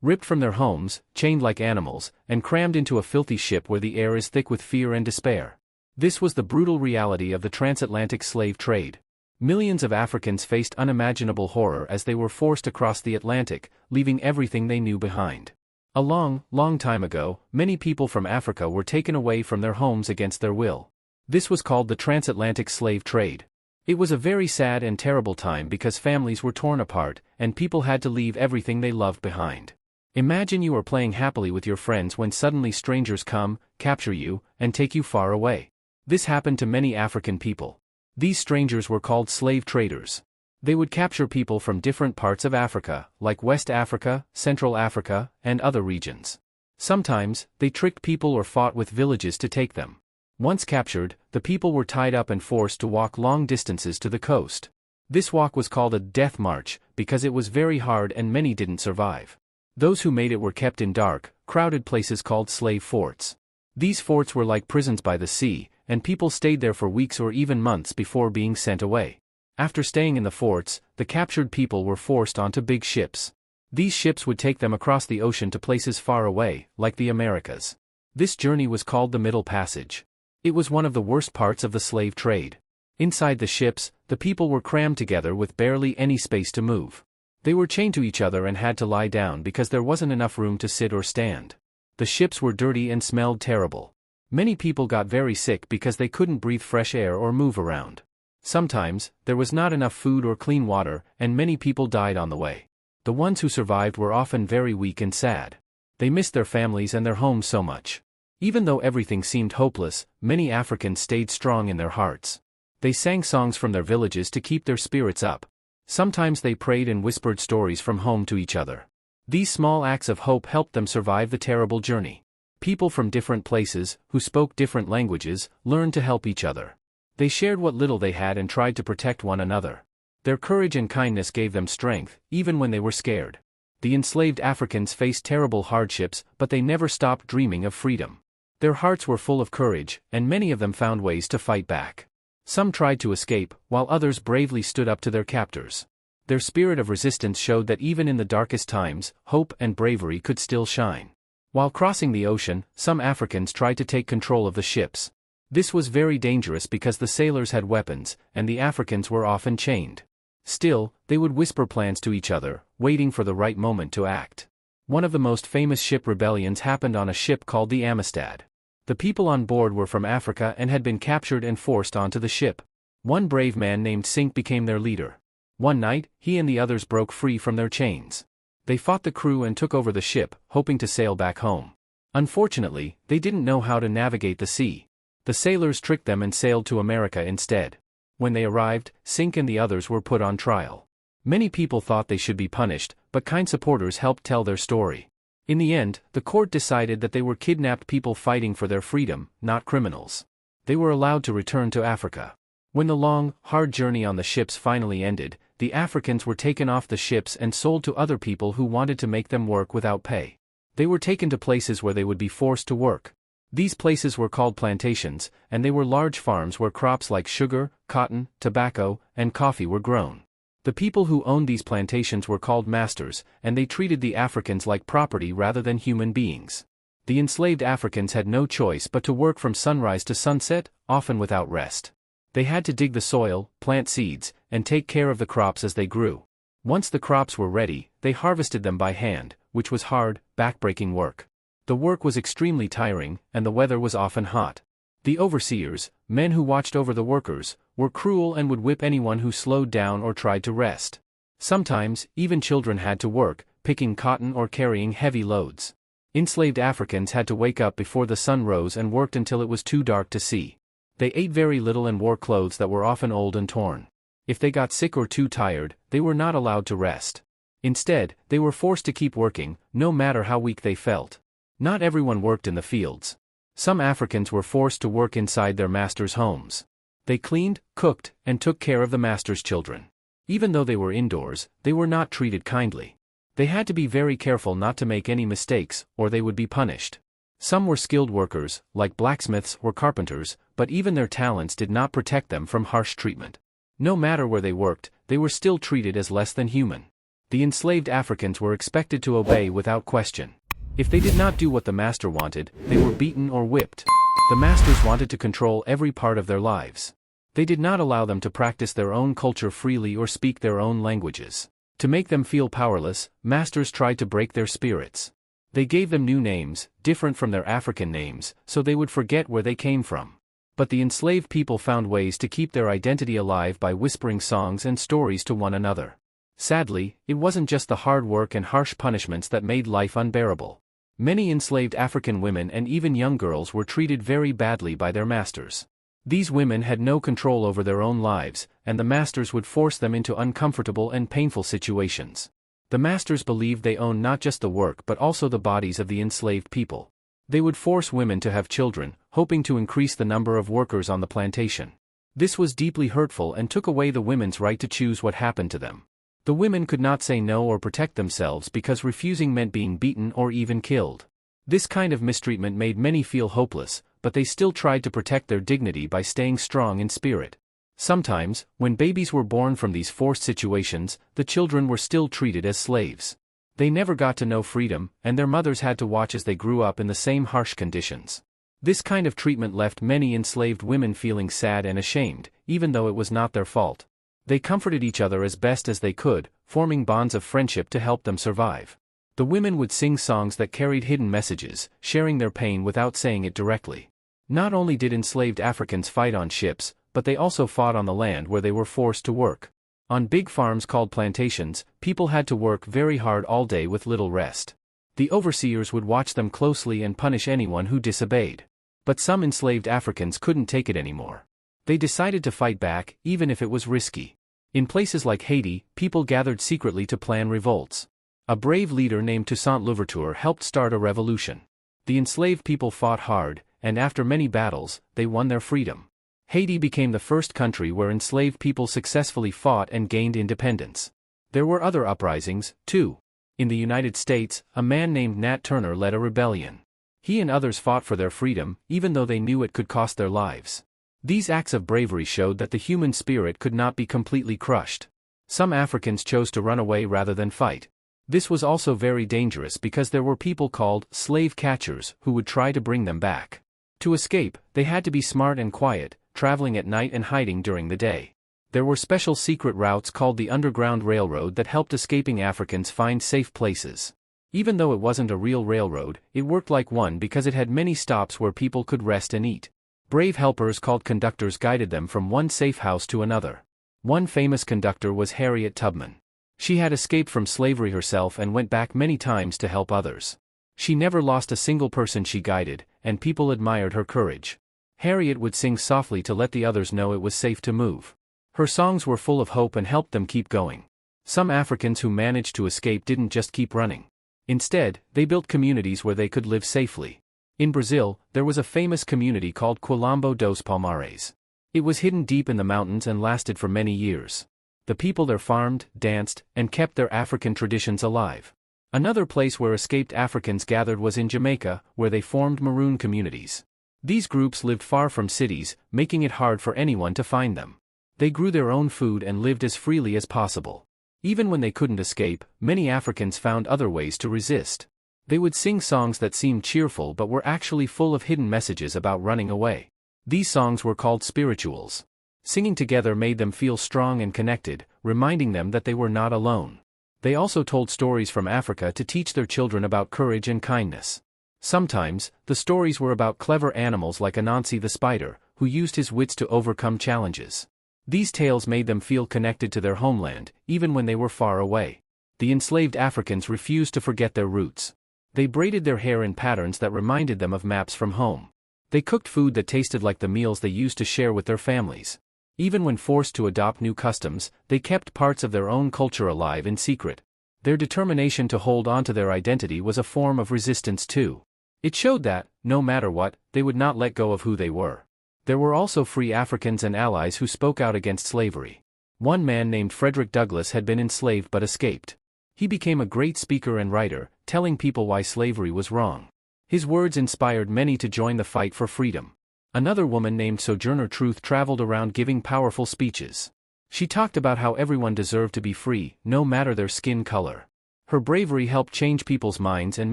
ripped from their homes, chained like animals, and crammed into a filthy ship where the air is thick with fear and despair. This was the brutal reality of the transatlantic slave trade. Millions of Africans faced unimaginable horror as they were forced across the Atlantic, leaving everything they knew behind. A long, long time ago, many people from Africa were taken away from their homes against their will. This was called the Transatlantic Slave Trade. It was a very sad and terrible time because families were torn apart, and people had to leave everything they loved behind. Imagine you are playing happily with your friends when suddenly strangers come, capture you, and take you far away. This happened to many African people. These strangers were called slave traders. They would capture people from different parts of Africa, like West Africa, Central Africa, and other regions. Sometimes, they tricked people or fought with villages to take them. Once captured, the people were tied up and forced to walk long distances to the coast. This walk was called a death march, because it was very hard and many didn't survive. Those who made it were kept in dark, crowded places called slave forts. These forts were like prisons by the sea, and people stayed there for weeks or even months before being sent away. After staying in the forts, the captured people were forced onto big ships. These ships would take them across the ocean to places far away, like the Americas. This journey was called the Middle Passage. It was one of the worst parts of the slave trade. Inside the ships, the people were crammed together with barely any space to move. They were chained to each other and had to lie down because there wasn't enough room to sit or stand. The ships were dirty and smelled terrible. Many people got very sick because they couldn't breathe fresh air or move around. Sometimes, there was not enough food or clean water, and many people died on the way. The ones who survived were often very weak and sad. They missed their families and their homes so much. Even though everything seemed hopeless, many Africans stayed strong in their hearts. They sang songs from their villages to keep their spirits up. Sometimes they prayed and whispered stories from home to each other. These small acts of hope helped them survive the terrible journey. People from different places, who spoke different languages, learned to help each other. They shared what little they had and tried to protect one another. Their courage and kindness gave them strength, even when they were scared. The enslaved Africans faced terrible hardships, but they never stopped dreaming of freedom. Their hearts were full of courage, and many of them found ways to fight back. Some tried to escape, while others bravely stood up to their captors. Their spirit of resistance showed that even in the darkest times, hope and bravery could still shine. While crossing the ocean, some Africans tried to take control of the ships. This was very dangerous because the sailors had weapons, and the Africans were often chained. Still, they would whisper plans to each other, waiting for the right moment to act. One of the most famous ship rebellions happened on a ship called the Amistad. The people on board were from Africa and had been captured and forced onto the ship. One brave man named Sink became their leader. One night, he and the others broke free from their chains. They fought the crew and took over the ship, hoping to sail back home. Unfortunately, they didn't know how to navigate the sea. The sailors tricked them and sailed to America instead. When they arrived, Sink and the others were put on trial. Many people thought they should be punished, but kind supporters helped tell their story. In the end, the court decided that they were kidnapped people fighting for their freedom, not criminals. They were allowed to return to Africa. When the long, hard journey on the ships finally ended, the Africans were taken off the ships and sold to other people who wanted to make them work without pay. They were taken to places where they would be forced to work. These places were called plantations, and they were large farms where crops like sugar, cotton, tobacco, and coffee were grown. The people who owned these plantations were called masters, and they treated the Africans like property rather than human beings. The enslaved Africans had no choice but to work from sunrise to sunset, often without rest. They had to dig the soil, plant seeds, and take care of the crops as they grew. Once the crops were ready, they harvested them by hand, which was hard, back-breaking work. The work was extremely tiring, and the weather was often hot. The overseers, men who watched over the workers, were cruel and would whip anyone who slowed down or tried to rest. Sometimes, even children had to work, picking cotton or carrying heavy loads. Enslaved Africans had to wake up before the sun rose and worked until it was too dark to see. They ate very little and wore clothes that were often old and torn. If they got sick or too tired, they were not allowed to rest. Instead, they were forced to keep working, no matter how weak they felt. Not everyone worked in the fields. Some Africans were forced to work inside their masters' homes. They cleaned, cooked, and took care of the master's children. Even though they were indoors, they were not treated kindly. They had to be very careful not to make any mistakes, or they would be punished. Some were skilled workers, like blacksmiths or carpenters, but even their talents did not protect them from harsh treatment. No matter where they worked, they were still treated as less than human. The enslaved Africans were expected to obey without question. If they did not do what the master wanted, they were beaten or whipped. The masters wanted to control every part of their lives. They did not allow them to practice their own culture freely or speak their own languages. To make them feel powerless, masters tried to break their spirits. They gave them new names, different from their African names, so they would forget where they came from. But the enslaved people found ways to keep their identity alive by whispering songs and stories to one another. Sadly, it wasn't just the hard work and harsh punishments that made life unbearable. Many enslaved African women and even young girls were treated very badly by their masters. These women had no control over their own lives, and the masters would force them into uncomfortable and painful situations. The masters believed they owned not just the work but also the bodies of the enslaved people. They would force women to have children, hoping to increase the number of workers on the plantation. This was deeply hurtful and took away the women's right to choose what happened to them. The women could not say no or protect themselves because refusing meant being beaten or even killed. This kind of mistreatment made many feel hopeless, but they still tried to protect their dignity by staying strong in spirit. Sometimes, when babies were born from these forced situations, the children were still treated as slaves. They never got to know freedom, and their mothers had to watch as they grew up in the same harsh conditions. This kind of treatment left many enslaved women feeling sad and ashamed, even though it was not their fault. They comforted each other as best as they could, forming bonds of friendship to help them survive. The women would sing songs that carried hidden messages, sharing their pain without saying it directly. Not only did enslaved Africans fight on ships, but they also fought on the land where they were forced to work. On big farms called plantations, people had to work very hard all day with little rest. The overseers would watch them closely and punish anyone who disobeyed. But some enslaved Africans couldn't take it anymore. They decided to fight back, even if it was risky. In places like Haiti, people gathered secretly to plan revolts. A brave leader named Toussaint Louverture helped start a revolution. The enslaved people fought hard, and after many battles, they won their freedom. Haiti became the first country where enslaved people successfully fought and gained independence. There were other uprisings, too. In the United States, a man named Nat Turner led a rebellion. He and others fought for their freedom, even though they knew it could cost their lives. These acts of bravery showed that the human spirit could not be completely crushed. Some Africans chose to run away rather than fight. This was also very dangerous because there were people called slave catchers who would try to bring them back. To escape, they had to be smart and quiet, traveling at night and hiding during the day. There were special secret routes called the Underground Railroad that helped escaping Africans find safe places. Even though it wasn't a real railroad, it worked like one because it had many stops where people could rest and eat. Brave helpers called conductors guided them from one safe house to another. One famous conductor was Harriet Tubman. She had escaped from slavery herself and went back many times to help others. She never lost a single person she guided, and people admired her courage. Harriet would sing softly to let the others know it was safe to move. Her songs were full of hope and helped them keep going. Some Africans who managed to escape didn't just keep running. Instead, they built communities where they could live safely. In Brazil, there was a famous community called Quilombo dos Palmares. It was hidden deep in the mountains and lasted for many years. The people there farmed, danced, and kept their African traditions alive. Another place where escaped Africans gathered was in Jamaica, where they formed Maroon communities. These groups lived far from cities, making it hard for anyone to find them. They grew their own food and lived as freely as possible. Even when they couldn't escape, many Africans found other ways to resist. They would sing songs that seemed cheerful but were actually full of hidden messages about running away. These songs were called spirituals. Singing together made them feel strong and connected, reminding them that they were not alone. They also told stories from Africa to teach their children about courage and kindness. Sometimes, the stories were about clever animals like Anansi the spider, who used his wits to overcome challenges. These tales made them feel connected to their homeland, even when they were far away. The enslaved Africans refused to forget their roots. They braided their hair in patterns that reminded them of maps from home. They cooked food that tasted like the meals they used to share with their families. Even when forced to adopt new customs, they kept parts of their own culture alive in secret. Their determination to hold on to their identity was a form of resistance too. It showed that, no matter what, they would not let go of who they were. There were also free Africans and allies who spoke out against slavery. One man named Frederick Douglass had been enslaved but escaped. He became a great speaker and writer, telling people why slavery was wrong. His words inspired many to join the fight for freedom. Another woman named Sojourner Truth traveled around giving powerful speeches. She talked about how everyone deserved to be free, no matter their skin color. Her bravery helped change people's minds and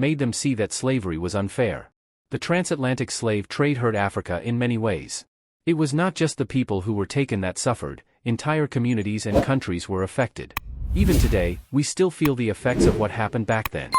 made them see that slavery was unfair. The transatlantic slave trade hurt Africa in many ways. It was not just the people who were taken that suffered, entire communities and countries were affected. Even today, we still feel the effects of what happened back then.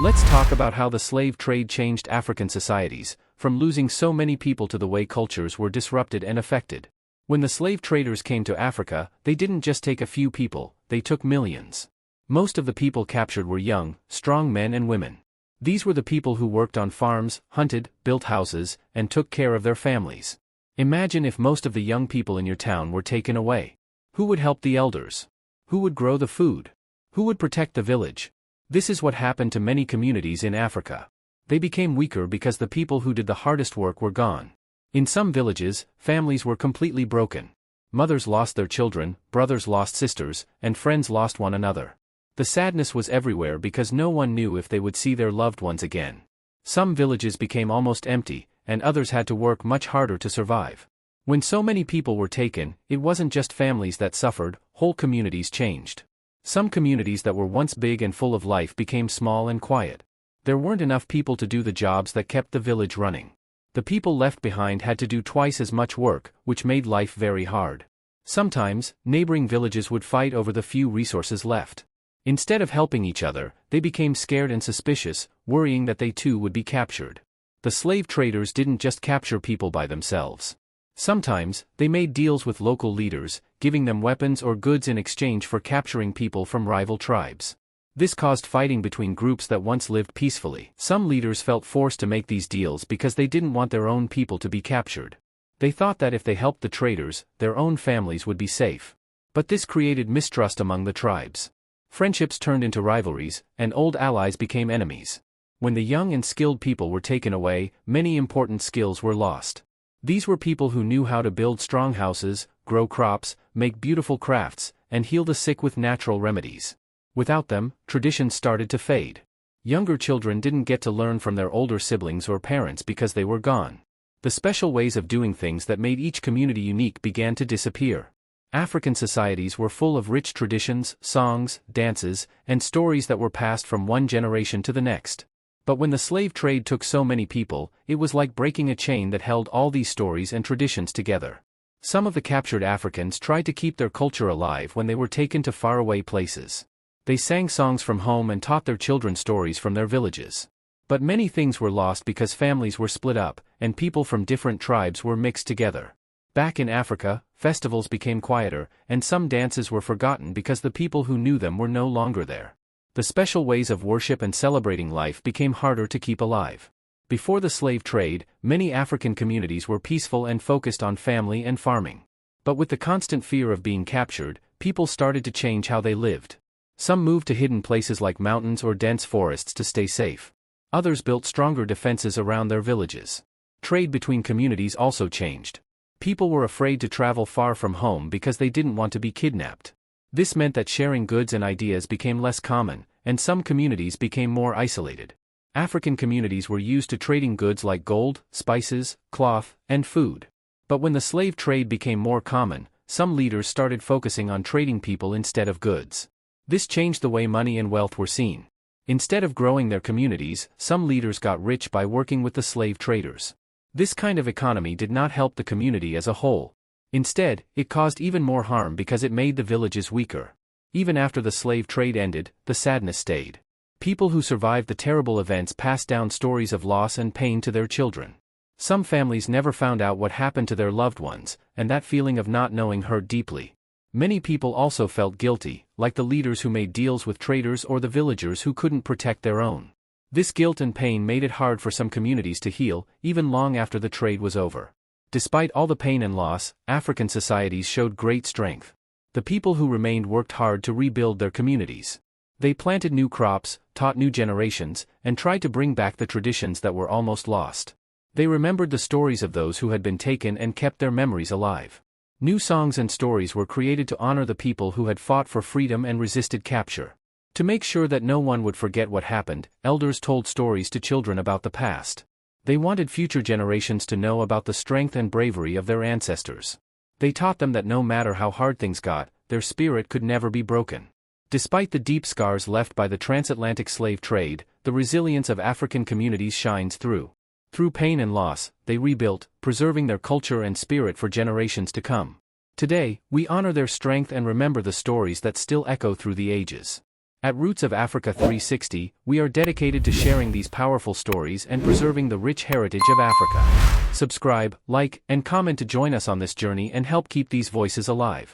Let's talk about how the slave trade changed African societies, from losing so many people to the way cultures were disrupted and affected. When the slave traders came to Africa, they didn't just take a few people, they took millions. Most of the people captured were young, strong men and women. These were the people who worked on farms, hunted, built houses, and took care of their families. Imagine if most of the young people in your town were taken away. Who would help the elders? Who would grow the food? Who would protect the village? This is what happened to many communities in Africa. They became weaker because the people who did the hardest work were gone. In some villages, families were completely broken. Mothers lost their children, brothers lost sisters, and friends lost one another. The sadness was everywhere because no one knew if they would see their loved ones again. Some villages became almost empty, and others had to work much harder to survive. When so many people were taken, it wasn't just families that suffered, whole communities changed. Some communities that were once big and full of life became small and quiet. There weren't enough people to do the jobs that kept the village running. The people left behind had to do twice as much work, which made life very hard. Sometimes, neighboring villages would fight over the few resources left. Instead of helping each other, they became scared and suspicious, worrying that they too would be captured. The slave traders didn't just capture people by themselves. Sometimes, they made deals with local leaders, giving them weapons or goods in exchange for capturing people from rival tribes. This caused fighting between groups that once lived peacefully. Some leaders felt forced to make these deals because they didn't want their own people to be captured. They thought that if they helped the traders, their own families would be safe. But this created mistrust among the tribes. Friendships turned into rivalries, and old allies became enemies. When the young and skilled people were taken away, many important skills were lost. These were people who knew how to build strong houses, grow crops, make beautiful crafts, and heal the sick with natural remedies. Without them, traditions started to fade. Younger children didn't get to learn from their older siblings or parents because they were gone. The special ways of doing things that made each community unique began to disappear. African societies were full of rich traditions, songs, dances, and stories that were passed from one generation to the next. But when the slave trade took so many people, it was like breaking a chain that held all these stories and traditions together. Some of the captured Africans tried to keep their culture alive when they were taken to faraway places. They sang songs from home and taught their children stories from their villages. But many things were lost because families were split up, and people from different tribes were mixed together. Back in Africa, festivals became quieter, and some dances were forgotten because the people who knew them were no longer there. The special ways of worship and celebrating life became harder to keep alive. Before the slave trade, many African communities were peaceful and focused on family and farming. But with the constant fear of being captured, people started to change how they lived. Some moved to hidden places like mountains or dense forests to stay safe. Others built stronger defenses around their villages. Trade between communities also changed. People were afraid to travel far from home because they didn't want to be kidnapped. This meant that sharing goods and ideas became less common, and some communities became more isolated. African communities were used to trading goods like gold, spices, cloth, and food. But when the slave trade became more common, some leaders started focusing on trading people instead of goods. This changed the way money and wealth were seen. Instead of growing their communities, some leaders got rich by working with the slave traders. This kind of economy did not help the community as a whole. Instead, it caused even more harm because it made the villages weaker. Even after the slave trade ended, the sadness stayed. People who survived the terrible events passed down stories of loss and pain to their children. Some families never found out what happened to their loved ones, and that feeling of not knowing hurt deeply. Many people also felt guilty, like the leaders who made deals with traders or the villagers who couldn't protect their own. This guilt and pain made it hard for some communities to heal, even long after the trade was over. Despite all the pain and loss, African societies showed great strength. The people who remained worked hard to rebuild their communities. They planted new crops, taught new generations, and tried to bring back the traditions that were almost lost. They remembered the stories of those who had been taken and kept their memories alive. New songs and stories were created to honor the people who had fought for freedom and resisted capture. To make sure that no one would forget what happened, elders told stories to children about the past. They wanted future generations to know about the strength and bravery of their ancestors. They taught them that no matter how hard things got, their spirit could never be broken. Despite the deep scars left by the transatlantic slave trade, the resilience of African communities shines through. Through pain and loss, they rebuilt, preserving their culture and spirit for generations to come. Today, we honor their strength and remember the stories that still echo through the ages. At Roots of Africa 360, we are dedicated to sharing these powerful stories and preserving the rich heritage of Africa. Subscribe, like, and comment to join us on this journey and help keep these voices alive.